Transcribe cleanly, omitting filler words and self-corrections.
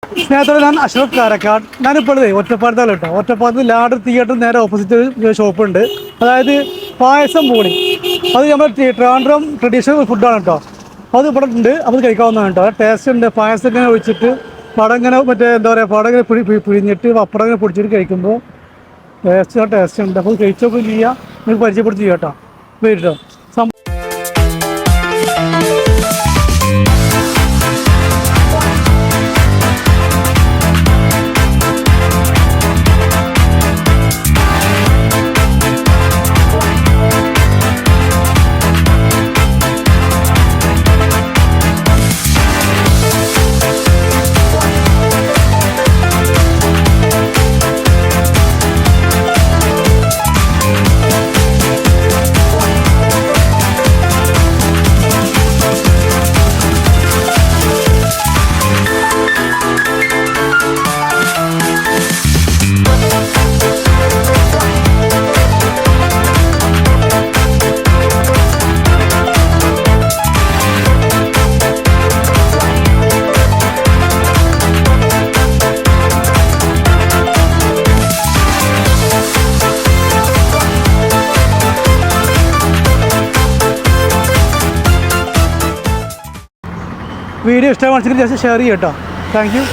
സ്നേഹത്തോടെ ഞാൻ അഷ്റഫ് കാരക്കാട്. ഞാനിപ്പോൾ ഒറ്റപ്പാലത്താണ് കേട്ടോ. ഒറ്റപ്പാലത്ത് ലാഡർ തിയേറ്റർ നേരെ ഓപ്പോസിറ്റ് ഒരു ഷോപ്പുണ്ട്. അതായത് പായസം പൂളി, അത് നമ്മുടെ ട്രിവാൻഡ്രം ട്രഡീഷണൽ ഫുഡാണ് കേട്ടോ. അത് ഇവിടെ ഉണ്ട്, അത് കഴിക്കാവുന്നതാണ് കേട്ടോ. ടേസ്റ്റ് ഉണ്ട്. പായസം ഇങ്ങനെ ഒഴിച്ചിട്ട് പടം ഇങ്ങനെ മറ്റേ എന്താ പറയുക, പടം ഇങ്ങനെ പിഴിഞ്ഞിട്ട് പപ്പടം ഇങ്ങനെ പൊടിച്ചിട്ട് കഴിക്കുമ്പോൾ ടേസ്റ്റ് ഉണ്ട്. അപ്പോൾ കഴിച്ചൊക്കെ ചെയ്യുക, നിങ്ങൾക്ക് പരിചയപ്പെടുത്തി ചെയ്യാം കേട്ടോ. കേട്ടോ വീഡിയോ ഇഷ്ടമാണെന്ന് ജസ്റ്റ് ഷെയർ ചെയ്യാം കേട്ടോ. Thank you.